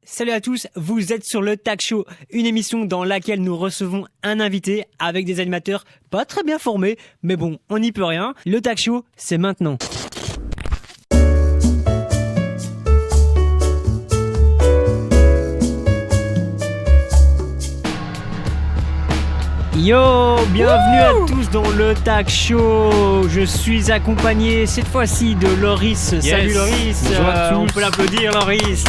Salut à tous, vous êtes sur le Tag Show, une émission dans laquelle nous recevons un invité avec des animateurs pas très bien formés, mais bon, on n'y peut rien. Le Tag Show, c'est maintenant. Yo, bienvenue à tous dans le Tag Show. Je suis accompagné cette fois-ci de Loris. Yes. Salut Loris. Bonjour à tous. On peut l'applaudir Loris.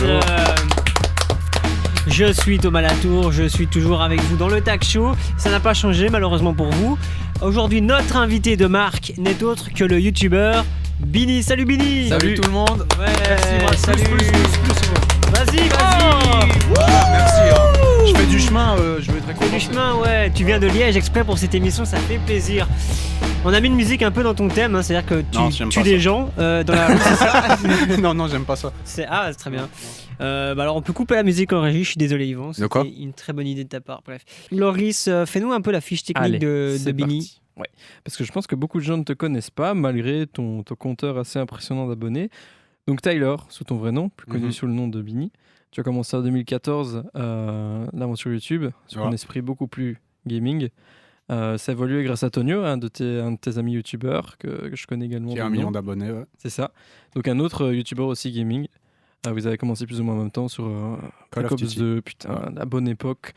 Je suis Thomas Latour, je suis toujours avec vous dans le Tag Show. Ça n'a pas changé malheureusement pour vous. Aujourd'hui, notre invité de marque n'est autre que le youtubeur Bini. Salut Bini. Salut tout le monde. Ouais, Merci, salut. plus. Vas-y. Merci. Je fais du chemin, je vais être très Fais content. du chemin, ouais. Tu viens de Liège exprès pour cette émission, ça fait plaisir. On a mis une musique un peu dans ton thème, hein, c'est-à-dire que tu Non, j'aime tues pas des ça. gens dans la rue, c'est ça? non, j'aime pas ça. Ah, c'est très bien. Alors on peut couper la musique en régie, je suis désolé Yvan, De quoi c'était une très bonne idée de ta part. Bref. Loris, fais-nous un peu la fiche technique Allez, de c'est Bini. parti. Ouais. Parce que je pense que beaucoup de gens ne te connaissent pas, malgré ton compteur assez impressionnant d'abonnés. Donc Tyler, sous ton vrai nom, plus connu sous le nom de Bini. Tu as commencé en 2014 l'aventure YouTube, sur un esprit beaucoup plus gaming. Ça a évolué grâce à Tonio, un de tes amis youtubeurs que je connais également. Qui a 1 million d'abonnés, ouais. C'est ça. Donc un autre youtubeur aussi gaming. Vous avez commencé plus ou moins en même temps sur Call Black of Ops Duty. 2, putain, la bonne époque.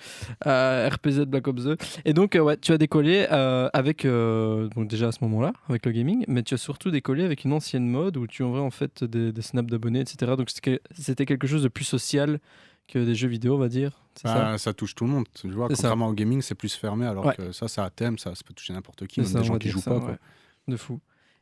RPZ Black Ops 2. Et donc, ouais, tu as décollé avec, donc déjà à ce moment-là, avec le gaming, mais tu as surtout décollé avec une ancienne mode où tu envoies en fait des snaps d'abonnés, etc. Donc c'était quelque chose de plus social que des jeux vidéo, on va dire. C'est ça. Ça touche tout le monde. Tu vois, C'est ça. contrairement au gaming, c'est plus fermé, alors Ouais. que ça a thème, ça peut toucher n'importe qui, C'est même ça, des on gens va qui dire jouent ça, pas. Quoi. ouais. De fou.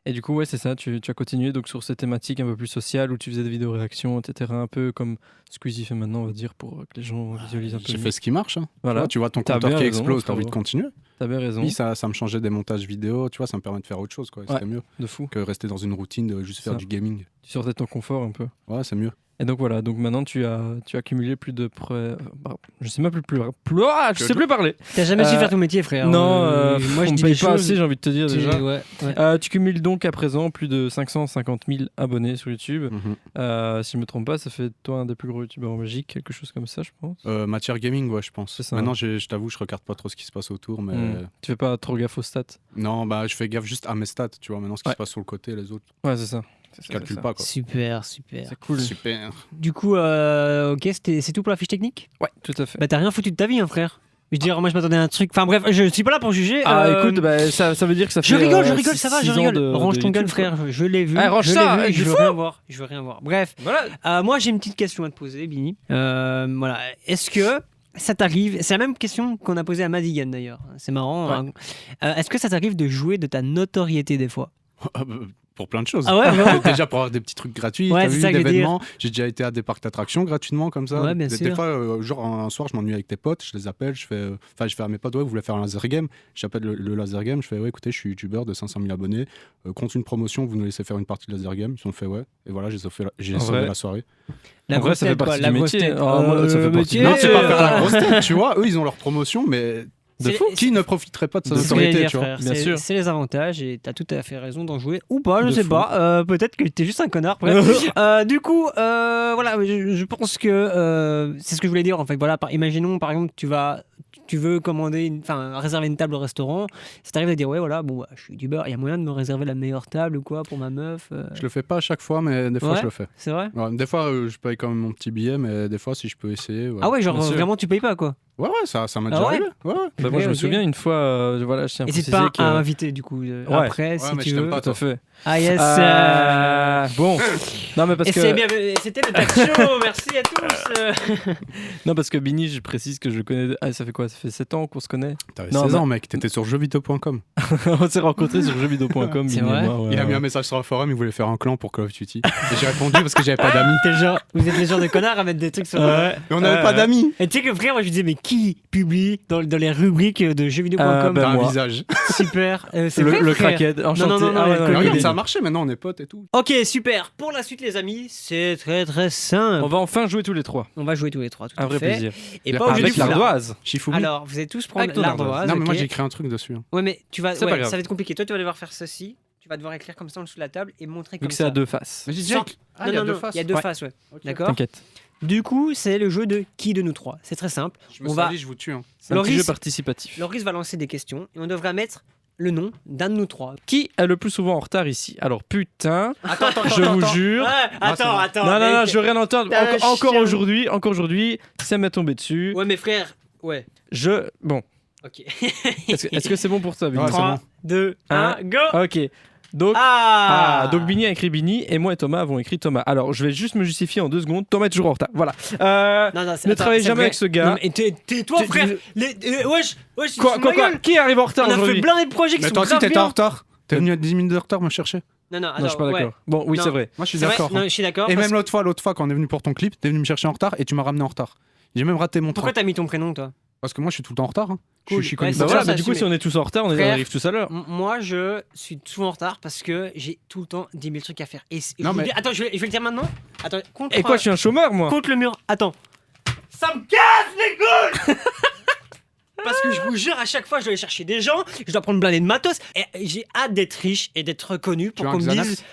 Et du coup, ouais, c'est ça, tu as continué donc sur ces thématiques un peu plus sociales où tu faisais des vidéos réactions, etc. Un peu comme Squeezie fait maintenant, on va dire, pour que les gens visualisent un peu. J'ai mieux. fait ce qui marche. Hein. Voilà. Tu vois ton T'as compteur bien qui raison, explose, t'as frérot. envie de continuer. T'as bien raison. Oui, ça me changeait des montages vidéo, tu vois, ça me permet de faire autre chose, quoi. Ouais. C'était mieux De fou. que rester dans une routine de juste C'est faire ça. du gaming. Tu sortais de ton confort un peu. Ouais, c'est mieux. Et donc voilà, donc maintenant tu as cumulé plus de je sais même plus je sais plus parler. T'as jamais su Euh, faire ton métier frère. Non, moi je on dis me paye des pas choses. assez, j'ai envie de te dire déjà. Ouais. Tu cumules donc à présent plus de 550 000 abonnés sur YouTube. Si je me trompe pas, ça fait toi un des plus gros youtubeurs en Belgique, quelque chose comme ça, je pense. Matière gaming, ouais, je pense. C'est ça. Maintenant, je t'avoue, je regarde pas trop ce qui se passe autour, mais Tu fais pas trop gaffe aux stats. non, bah, je fais gaffe juste à mes stats, tu vois. Maintenant, ce qui Ouais. se passe sur le côté, les autres, Ouais, c'est ça. je calcule pas, quoi. Super. C'est cool. Super. Du coup, ok, c'est tout pour la fiche technique? Ouais, tout à fait. Bah t'as rien foutu de ta vie, hein, frère. Je veux dire, moi je m'attendais à un truc. Enfin bref, je suis pas là pour juger. Écoute, ça veut dire que ça fait. Je rigole, ça va, je 6 ans rigole. de Range ton gun, YouTube, quoi. frère. Je l'ai vu. Ah, range je ça, l'ai vu, il je veux faut. rien voir. Je veux rien voir. Bref, Voilà. moi j'ai une petite question à te poser, Bini. Voilà. Est-ce que ça t'arrive? C'est la même question qu'on a posée à Madigan d'ailleurs. C'est marrant. Ouais. Hein. Est-ce que ça t'arrive de jouer de ta notoriété des fois? Pour plein de choses. Ah ouais, vraiment? Déjà pour avoir des petits trucs gratuits, Ouais, t'as c'est vu, ça que je veux d'événements. J'ai déjà été à des parcs d'attractions gratuitement comme ça. Ouais, bien Des sûr. fois, genre un soir, je m'ennuie avec tes potes, je les appelle, je fais à mes potes, ouais, vous voulez faire un laser game? J'appelle le laser game, je fais, ouais, écoutez, je suis youtubeur de 500 000 abonnés, contre une promotion, vous nous laissez faire une partie de laser game. Ils ont fait, ouais. Et voilà, j'ai En sauvé vrai. la soirée. La En vrai, grosse ça fait tête, quoi, partie la du grosse métier. tête. Oh, moi, ça fait partie métier, du Non, c'est pas faire la euh, grosse tête, tu vois. Eux, ils ont leur promotion, mais De C'est- fou. qui ne profiterait pas de sa C'est ce que j'allais notoriété, dire, tu vois? frère. Bien C'est- sûr. C'est les avantages et t'as tout à fait raison d'en jouer ou pas, je De sais fou. pas. Peut-être que t'es juste un connard. Bref. Du coup, voilà, je pense que c'est ce que je voulais dire en fait. Voilà, imaginons par exemple, tu veux réserver une table au restaurant. Ça t'arrive de dire ouais, voilà, bon, je suis youtubeur, il y a moyen de me réserver la meilleure table ou quoi pour ma meuf. Je le fais pas à chaque fois, mais des fois, Ouais. je le fais. C'est vrai? Ouais, des fois, je paye quand même mon petit billet, mais des fois, si je peux essayer. Ouais, Ah ouais, genre bien sûr. vraiment tu payes pas quoi. ouais, ça m'a Ah déjà ouais arrivé. Ouais. Bah, moi, je me Ok. souviens une fois, voilà, je tiens à N'hésite préciser pas que. à inviter du coup après Ouais, si mais tu je t'aime veux. pas, Tout à fait. Ah yes. Bon, non mais parce Et que c'était le Tag Show. Merci à tous. non parce que Bini, je précise que je le connais. Ah, ça fait quoi? Ça fait 7 ans qu'on se connaît. T'avais Non, 16 mais- ans, mec. T'étais sur jeuxvideo.com. On s'est rencontrés sur jeuxvideo.com. C'est Bini et vrai moi, ouais, Il a mis ouais. un message sur le forum, il voulait faire un clan pour Call of Duty. Et j'ai répondu parce que j'avais pas d'amis. Vous êtes les genres de connards à mettre des trucs sur. Ouais. Mais on n'avait pas d'amis. Et tu sais que frère, moi je disais mais qui publie dans les rubriques de jeuxvideo.com? Ben, T'as un moi. visage. Super. C'est vrai, Le frère. crackhead. Enchanté. non, Ah, ouais, le non, Mais Covid. regarde, ça a marché, maintenant on est potes et tout. Ok, super. Pour la suite, les amis, c'est très très simple. On va enfin jouer tous les trois. On va jouer tous les trois, tout Un à vrai fait. plaisir. Et pas au jeu du Avec foulard. l'ardoise. Shifumi. Alors, vous allez tous prendre Avec ton l'ardoise. Non, mais moi ok. j'ai écrit un truc dessus. Hein. Ouais, mais tu vas. C'est pas Ouais, grave. ça va être compliqué. Toi, tu vas devoir faire ceci. Tu vas devoir écrire comme ça en dessous de la table et montrer Vu comme que c'est ça. à deux faces. Mais j'ai Sans- Ah, il y a deux faces. Il y a deux Ouais. faces, ouais. Ok. D'accord. T'inquiète. Du coup, c'est le jeu de qui de nous trois. C'est très simple. Je me On va- salis, je vous tue. Hein. C'est un petit Loris- jeu participatif. Loris va lancer des questions et on devra mettre le nom d'un de nous trois. Qui est le plus souvent en retard ici? Alors putain, Attends, je vous jure. Ouais, c'est bon. attends. Non, mec. je veux rien entendre. T'es un Encore chien. aujourd'hui, ça m'est tombé dessus. Ouais, mais frère. Ouais. Bon, Ok. est-ce que c'est bon pour toi, Bini? Ouais, c'est 3, bon. 2, 1, go. Ok. Donc, donc Bini a écrit Bini et moi et Thomas avons écrit Thomas. Alors, je vais juste me justifier en 2 secondes. Thomas est toujours en retard. Voilà. Non, ne travaillez jamais avec ce gars. Non, mais tais-toi, Tu- frère. tu- Wesh, Quoi Qui arrive en retard On a fait aujourd'hui? plein de projets qui Mais sont toi aussi, grave t'étais bien. en retard. T'es venu à 10 minutes de retard me chercher. Non, Non, je suis pas ouais. d'accord. Bon, oui, Non. c'est vrai. Moi, je suis C'est vrai, d'accord. non, hein. je suis d'accord. Et parce- même l'autre fois, quand on est venu pour ton clip, t'es venu me chercher en retard et tu m'as ramené en retard. J'ai même raté mon Pourquoi train. t'as mis ton prénom, toi? Parce que moi, je suis tout le temps en retard. Hein. Cool. Je suis Ouais, connu c'est Bah pour ça, voilà, ça. mais du coup, assumé. si on est tous en retard, on Frère. arrive tous à l'heure. Moi, je suis souvent en retard parce que j'ai tout le temps 10 000 trucs à faire. Et je Non, vous mais- dis- Attends, je vais le dire maintenant. Attends, contre, Et quoi, je suis un chômeur, moi? contre le mur. Attends. Ça me casse les couilles. Parce que je vous jure, à chaque fois, je dois aller chercher des gens, je dois prendre blindé de matos. Et j'ai hâte d'être riche et d'être reconnu pour Tu as qu'on un me Xanax dise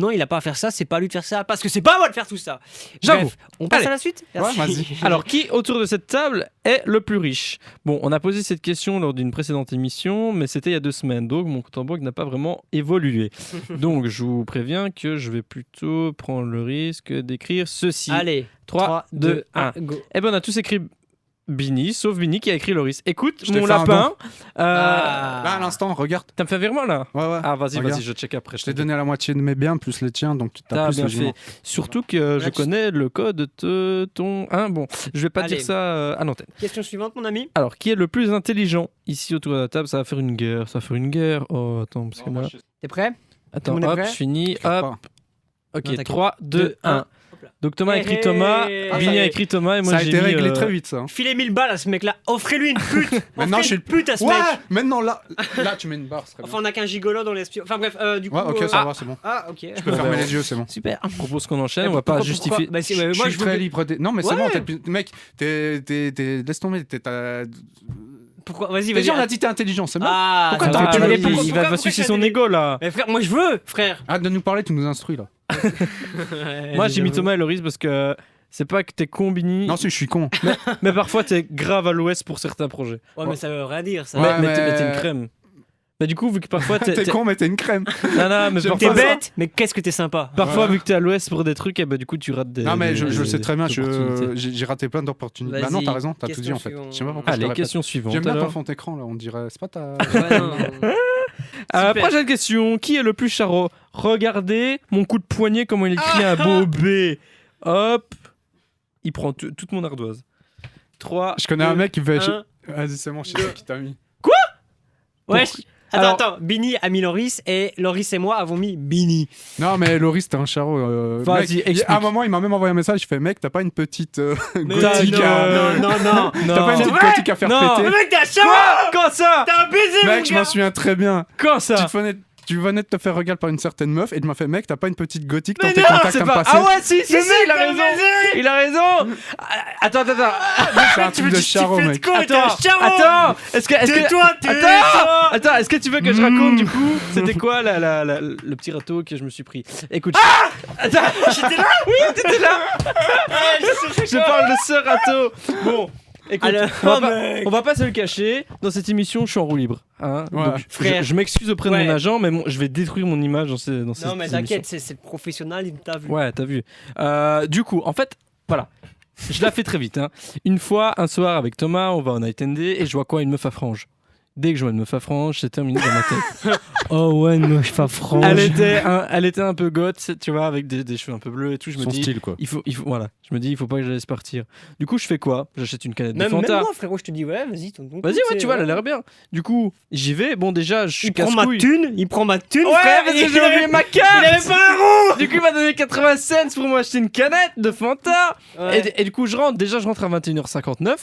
non, il a pas à faire ça, c'est pas à lui de faire ça, parce que c'est pas à moi de faire tout ça. J'avoue. Bref, on passe Allez. à la suite. Ouais, vas-y. Alors, qui autour de cette table est le plus riche? Bon, on a posé cette question lors d'une précédente émission, mais c'était il y a 2 semaines, donc mon compte en banque n'a pas vraiment évolué. Donc, je vous préviens que je vais plutôt prendre le risque d'écrire ceci. Allez, 3, 2, 1. go. Eh ben, on a tous écrit Bini, sauf Bini qui a écrit Loris. Écoute, Je t'ai mon fait un lapin. Là, à l'instant, regarde. T'as me fait un virement là? Ouais, ouais. Ah, vas-y, Regarde. je check après. Je t'ai donné la moitié de mes biens, plus les tiens, donc tu T'as as plus bien le fait. virement. Surtout que je Là, tu- connais le code de ton. Hein, bon, je vais pas Allez. dire ça à l'antenne. Question suivante, mon ami. Alors, qui est le plus intelligent ici autour de la table? Ça va faire une guerre. Oh, attends, parce que là. T'es prêt? Attends, tout le monde est hop, prêt je finis. Regarde Hop. pas. Ok, Non, t'inquiète. 3, 2, 1. Hop là. Donc Thomas a écrit Hé, Thomas, hé. Bini Ah, a écrit Thomas et moi Ça a j'ai été mis, réglé très vite, ça. hein. Filez 1000 balles à ce mec-là. Offrez-lui une pute. Maintenant, Offrez je suis une pute à ce Ouais, mec. maintenant là, tu mets une barre, ce serait Enfin, on a qu'un gigolo dans l'espion. Enfin bref, du coup. bien. Ouais, ok, ça va, c'est bon. Ah, ok. Je peux fermer les yeux, c'est bon. Super. Je propose qu'on enchaîne, Mais on va pas pourquoi- justifier. Bah, c'est- Je moi, suis je veux très que- libre. Non, mais c'est Ouais. bon, mec, laisse tomber. Pourquoi Vas-y, Déjà, on a vas-y. dit t'es intelligent, c'est bon. Ah, Pourquoi ça t'as va, fait mais les- pourquoi- il va pourquoi sucer t'as son des- ego là. Mais frère, moi je veux, frère. Arrête de nous parler, tu nous instruis là. Moi j'ai mis Thomas et Loris parce que c'est pas que t'es con Bini, Non, si, je suis con. mais parfois t'es grave à l'ouest pour certains projets. Ouais, mais ça veut rien dire, ça. Ouais, mais t'es mais- une crème. Bah du coup vu que parfois t'es T'es con, mais t'es une crème. Non, mais J'aime T'es parfois, pas ça. bête, mais qu'est-ce que t'es sympa. parfois Ouais. vu que t'es à l'ouest pour des trucs, et bah du coup tu rates des. Non, mais je des- le sais très bien, des opportunités. j'ai raté plein d'opportunités. Bah Vas-y, non, t'as raison, t'as tout question dit en fait. suivante. Je sais pas pourquoi je te Allez, répète. question suivante. J'aime bien ton alors. fond d'écran là, on dirait. C'est pas ta. Ouais, non. Super. Prochaine question. Qui est le plus charot? Regardez mon coup de poignet, comment il écrit un beau B. Hop. Il prend toute mon ardoise. 3. Je connais un mec qui fait. Un. Vas-y, c'est bon, je sais qui t'a mis. Wesh. Alors- Attends, Bini a mis Loris et Loris et moi avons mis Bini. Non, mais Loris, t'es un charreau. Vas-y, mec, explique. à un moment, il m'a même envoyé un message. Je fais, mec, t'as pas une petite Mais gothique à. non. T'as pas une C'est petite vrai gothique à faire Non. Le péter. mec, t'es un charron. Quand ça? T'as un baiser, mon Mec, je gars. m'en souviens très bien. Quand ça? Tu venais de te faire regarder par une certaine meuf et tu m'as fait, mec, t'as pas une petite gothique dans Mais tes non, contacts C'est à me pas... passer. Ah ouais, si, Mais il a t'as un raison. baiser. Il a raison. Attends. C'est un truc de charreau, mec. Quoi, t'es un Attends, charron. attends. Est-ce que Tais-toi, Attends, est-ce que tu veux que je raconte du coup c'était quoi le petit râteau que je me suis pris? Écoute, attends, J'étais là. oui, t'étais là. Je parle de ce râteau. Bon, écoute, Alors, on va pas se le cacher. Dans cette émission, je suis en roue libre. Hein. Ouais. Donc, Frère. je m'excuse auprès de Ouais. mon agent, mais je vais détruire mon image dans cette Non, mais émission. t'inquiète, c'est le professionnel, il t'a vu. Ouais, t'as vu. Du coup, en fait, voilà. Je la fais très vite. Hein. Une fois, un soir avec Thomas, on va en Night and Day et je vois quoi? Une meuf à frange. Dès que je vois une meuf à frange, c'est terminé dans ma tête. Oh ouais, une meuf pas frange. Elle était un peu goth, tu vois, avec des cheveux un peu bleus et tout. Je me Son dis, style, quoi. il faut, voilà. Je me dis, il faut pas que je la laisse partir. Du coup, je fais quoi? J'achète une canette de Même Fanta. moi, frérot, je te dis, ouais, vas-y, ton Vas-y, ouais, tu vois, elle a l'air bien. Du coup, j'y vais. Bon, déjà, je suis Il prend ma casse-couille. thune, il prend ma thune, Ouais, frère. parce et que j'ai oublié ma carte. Il avait pas un rond. Du coup, il m'a donné 80 cents pour m'acheter une canette de Fanta. Ouais. Et du coup, je rentre. Déjà, je rentre à 21h59.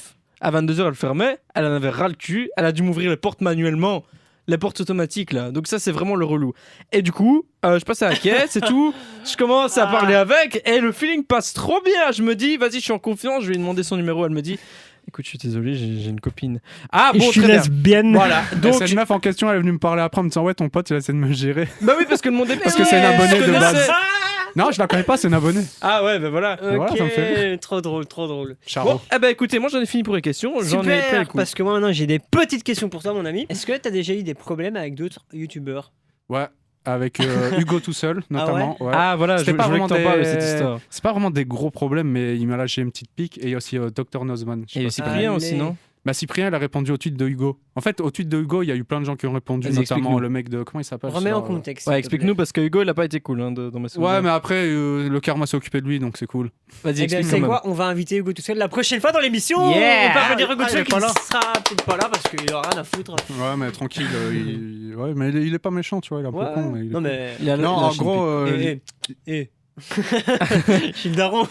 À 22h, elle fermait. Elle en avait ras le cul. Elle a dû m'ouvrir les portes manuellement. Les portes automatiques, là. Donc, ça, c'est vraiment le relou. Et du coup, je passe à la caisse et tout. Je commence à parler avec. Et le feeling passe trop bien. Je me dis, vas-y, je suis en confiance. Je vais lui demander son numéro. Elle me dit, écoute, je suis désolé, j'ai une copine. Ah, bon, je suis très bien. lesbienne. Voilà. Donc, Donc, cette meuf en question, elle est venue me parler après en me disant, ouais, ton pote, il essaie de me gérer. bah oui, parce que le monde est Parce que c'est une abonnée de base. Non, je la connais pas, c'est une abonnée. Ah ouais, ben voilà. voilà, ça me fait Trop drôle. Charo. Bon, eh ben écoutez, moi j'en ai fini pour les questions. J'en ai plein Super, le coup. parce que moi maintenant j'ai des petites questions pour toi, mon ami. Est-ce que t'as déjà eu des problèmes avec d'autres youtubeurs? Ouais, avec Hugo tout seul, notamment. Ouais. Ah voilà, C'était pas je voulais que vraiment t'en parles de des- cette histoire. C'est pas vraiment des gros problèmes, mais il m'a lâché une petite pique. Et il y a aussi Dr Nozman. Je sais Et pas Cyprien Allez. aussi, non? Bah Cyprien, il a répondu au tweet de Hugo. En fait, au tweet de Hugo, il y a eu plein de gens qui ont répondu, Vas-y, notamment explique-nous. le mec de... Comment il s'appelle Remets ça, en contexte. Ouais, s'il te explique-nous parce que Hugo il a pas été cool hein, dans mes souvenirs. Ouais, mais après, le karma s'est occupé de lui, donc c'est cool. Vas-y, plaît. Eh bien, explique tu sais quand même. quoi, on va inviter Hugo tout seul la prochaine fois dans l'émission. Yeah. On peut revenir Hugo Ah, tout il est seul qui pas là. sera peut-être pas là parce qu'il aura rien à foutre. Ouais, mais tranquille. Ouais, mais il est pas méchant, tu vois, il est un peu con. Mais il est Non cool. mais. Il a Non, la en Chine gros... Je suis le daron.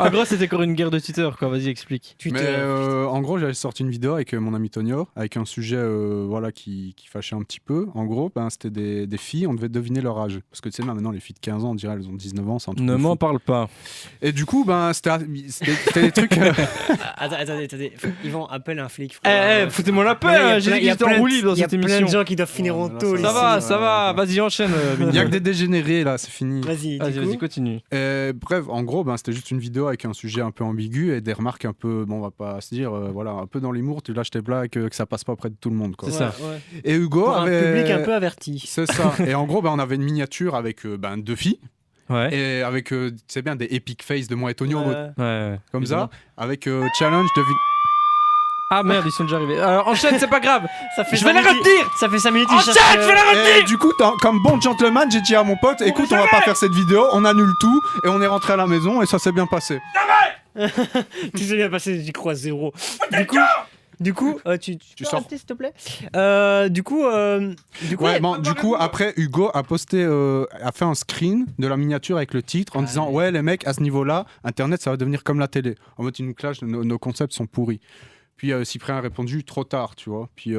En gros, c'était encore une guerre de Twitter, quoi. Vas-y, explique. Mais Twitter. en gros, j'avais sorti une vidéo avec mon ami Tonio, avec un sujet voilà, qui fâchait un petit peu. En gros, ben, c'était des filles, on devait deviner leur âge. Parce que tu sais, là, maintenant, les filles de 15 ans, on dirait elles ont 19 ans, c'est un truc Ne de m'en fou. parle pas. Et du coup, ben, c'était des trucs... Attendez. Yvan, appelle un flic. frère. foutez-moi la paix. Ouais, J'ai dit il y a qu'il était plein en de- roue libre dans Il y a cette plein émission. de gens qui doivent finir en Ouais, tôle. là, Ça ici. va, ça va. ouais. Vas-y, enchaîne. Il y a que des dégénérés, là, c'est fini. Vas-y, Vas-y, du vas-y, coup. continue. Bref, en gros, ben, c'était juste une vidéo avec un sujet un peu ambigu et des remarques un peu, bon, on va pas se dire, voilà, un peu dans l'humour, tu lâches tes blagues, que ça passe pas auprès de tout le monde, quoi. C'est ça. Ouais. Et Hugo Pour un avait... public un peu averti. C'est ça. Et en gros, ben, on avait une miniature avec ben, deux filles Ouais. et avec, tu sais bien, des epic face de moi et Tonio en mode Ouais. comme évidemment. ça, avec challenge de Ah merde, ils sont déjà arrivés. Alors, enchaîne, c'est pas grave. Ça fait Je vais 5 les minutes- retenir. Ça fait 5 minutes. Enchaîne, je vais les retenir. Et du coup, comme bon gentleman, j'ai dit à mon pote, écoute, on va pas faire cette vidéo, on annule tout et on est rentré à la maison et ça s'est bien passé. Tout s'est bien passé, j'y crois zéro. Du coup, tu peux sors. arrêter, s'il te plaît. Du coup, Ouais, bon, du coup, après, Hugo a posté, a fait un screen de la miniature avec le titre en disant ouais, les mecs, à ce niveau-là, Internet, ça va devenir comme la télé. En mode, ils nous clashent, nos concepts sont pourris. Puis Cyprien a répondu trop tard, tu vois. Puis,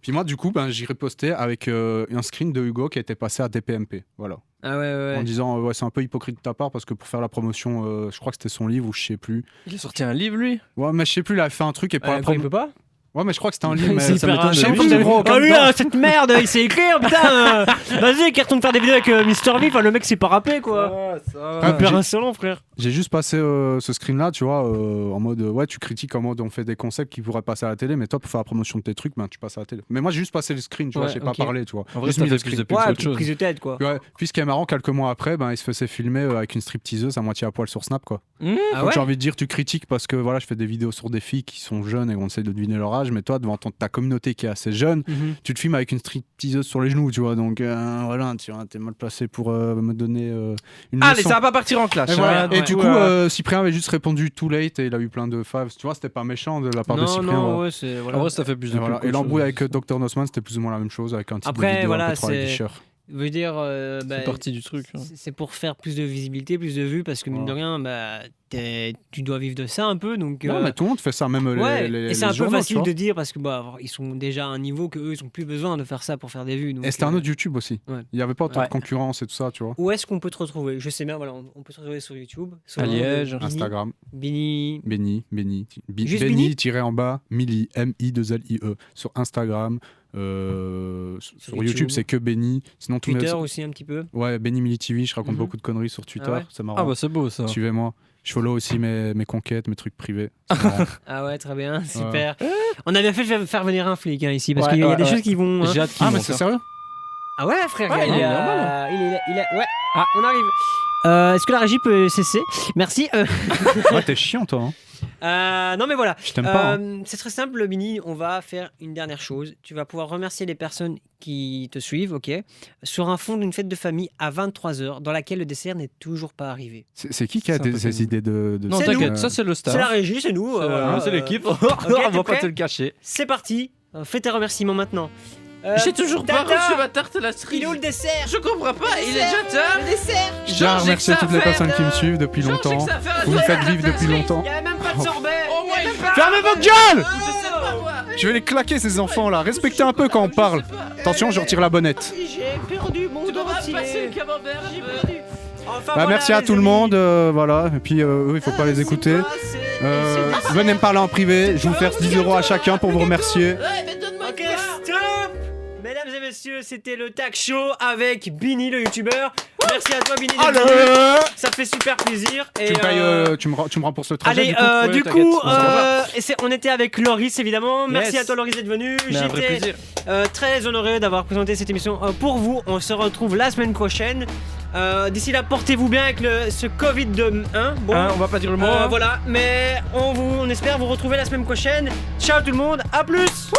puis moi, du coup, ben, j'ai reposté avec un screen de Hugo qui a été passé à DPMP. Voilà. En disant ouais, c'est un peu hypocrite de ta part parce que pour faire la promotion, je crois que c'était son livre ou je sais plus. Il a sorti un livre, lui. Ouais, mais je sais plus, il a fait un truc et pour la il promo. peut pas. Ouais, mais je crois que c'était un livre. C'est Mais hyper m'étonne de chaîne lui. comme gros, Ah comme oui, dedans. cette merde, il sait écrire, putain. Vas-y, retourne faire des vidéos avec Mr. V. Enfin, le mec, c'est pas rappé, quoi. Ah, Hyper j'ai- insolent, frère. J'ai juste passé ce screen-là, tu vois, en mode ouais, tu critiques en mode on fait des concepts qui pourraient passer à la télé, mais toi, pour faire la promotion de tes trucs, ben, tu passes à la télé. Mais moi, j'ai juste passé le screen, tu vois, Ouais, j'ai ok. pas parlé, tu vois. En vrai, Juste ça mis fait le plus screen. de pub Ouais, qu'autre chose. prise de tête, quoi. Ouais. Puis ce qui est marrant, quelques mois après, ben, il se faisait filmer avec une stripteaseuse à moitié à poil sur Snap, quoi. Ah Donc ouais j'ai envie de dire, tu critiques parce que voilà, je fais des vidéos sur des filles qui sont jeunes et on essaie de deviner leur âge, mais toi, devant ta communauté qui est assez jeune, Mhm. tu te filmes avec une stripteaseuse sur les genoux, tu vois. Donc voilà, tu vois, t'es mal placé pour me donner une Allez, leçon. ça va pas partir en clash. Et, voilà. hein. Et Ouais. du coup, Cyprien avait juste répondu too late et il a eu plein de faves. Tu vois, c'était pas méchant de la part de Non, Cyprien. non, voilà. ouais, c'est. En Voilà. vrai, ça fait plus de Et, voilà. pub Et qu'autre l'embrouille chose. avec Dr Nosman, c'était plus ou moins la même chose avec un titre Après, de vidéo voilà, un peu trop c'est- aguicheur. Je veux dire, C'est partie du truc. hein. c'est pour faire plus de visibilité, plus de vues, parce que mine de rien, bah, tu dois vivre de ça un peu, donc. Non, mais tout le monde fait ça, même Ouais, les et c'est un peu journaux, tu facile vois. de dire parce que bah ils sont déjà à un niveau que eux ils ont plus besoin de faire ça pour faire des vues. Donc, Et c'était un autre YouTube aussi. ouais. Il n'y avait pas autant Ouais. de concurrence et tout ça, tu vois. Où est-ce qu'on peut te retrouver? Je sais bien, voilà, on peut te retrouver sur YouTube, sur À le nom de Liège. Bini, Instagram, Bini. Benny, Juste Benny tiré en bas, Millie, M-I-2-L-I-E. Sur Instagram, sur YouTube, YouTube. c'est que Benny. Sinon, tous Twitter mes... aussi un petit peu. Ouais, Benny Millie TV, je raconte Mhm. beaucoup de conneries sur Twitter, Ah ouais c'est marrant. Ah bah c'est beau ça. Suivez-moi. Je follow aussi mes conquêtes, mes trucs privés. C'est marrant. Ah ouais, très bien, super. On a bien fait de faire venir un flic hein, ici parce Ouais, qu'il y a ouais, des ouais. choses qui vont. hein. J'ai hâte qu'il Ah, mais monte, c'est hein. sérieux? Ah ouais, frère, Ouais, il il est a- normal. il a- ouais. Ah, on arrive. Est-ce que la régie peut cesser? Merci. Ouais, t'es chiant, toi. Hein. Non mais voilà. Je t'aime pas. Hein. C'est très simple, Mini. On va faire une dernière chose. Tu vas pouvoir remercier les personnes qui te suivent, ok, sur un fond d'une fête de famille à 23h, dans laquelle le dessert n'est toujours pas arrivé. C'est qui a C'est un peu ces pénible. idées de... Non, C'est t'inquiète, nous. ça c'est le staff. C'est la régie, c'est nous. voilà, C'est l'équipe. t'es On va pas prêt te le cacher. C'est parti. Fais tes remerciements maintenant. J'ai toujours pas Tata, reçu ma tarte à la Il cerise. est où le dessert? Je comprends pas, il est déjà tard. Le dessert. Je tiens à remercier toutes les personnes qui me suivent depuis longtemps. Vous me faites vivre depuis longtemps. Il y a même pas de sorbet. Au moins, il fait Fermez votre gueule! Je sais pas moi. Je vais les claquer, ces enfants-là. Respectez un peu quand on parle. Attention, je retire la bonnette. J'ai perdu mon Tu dois dentier. passer le camembert. J'ai perdu. Enfin, Bah, voilà, merci à les tout le amis. monde. Voilà. Et puis, eux, il faut pas les écouter. C'est quoi, c'est- Venez me parler en privé. Je vous verse 10 € à chacun pour vous remercier. Ouais, mais donne-moi Ok, une part. stop. Mesdames et messieurs, c'était le Tag Show avec Bini, le youtubeur. Merci à toi, Bini. Ça fait super plaisir. Et tu me rembourses le trajet. allez, du t'inquiète, coup, on s'en on était avec Loris, évidemment. Merci Yes. à toi, Loris, d'être venu. Mais un vrai J'étais plaisir. très honoré d'avoir présenté cette émission pour vous. On se retrouve la semaine prochaine. D'ici là, portez-vous bien avec ce Covid de 1. Bon, Hein, on va pas dire le mot. hein. voilà, mais on espère vous retrouver la semaine prochaine. Ciao tout le monde, à plus.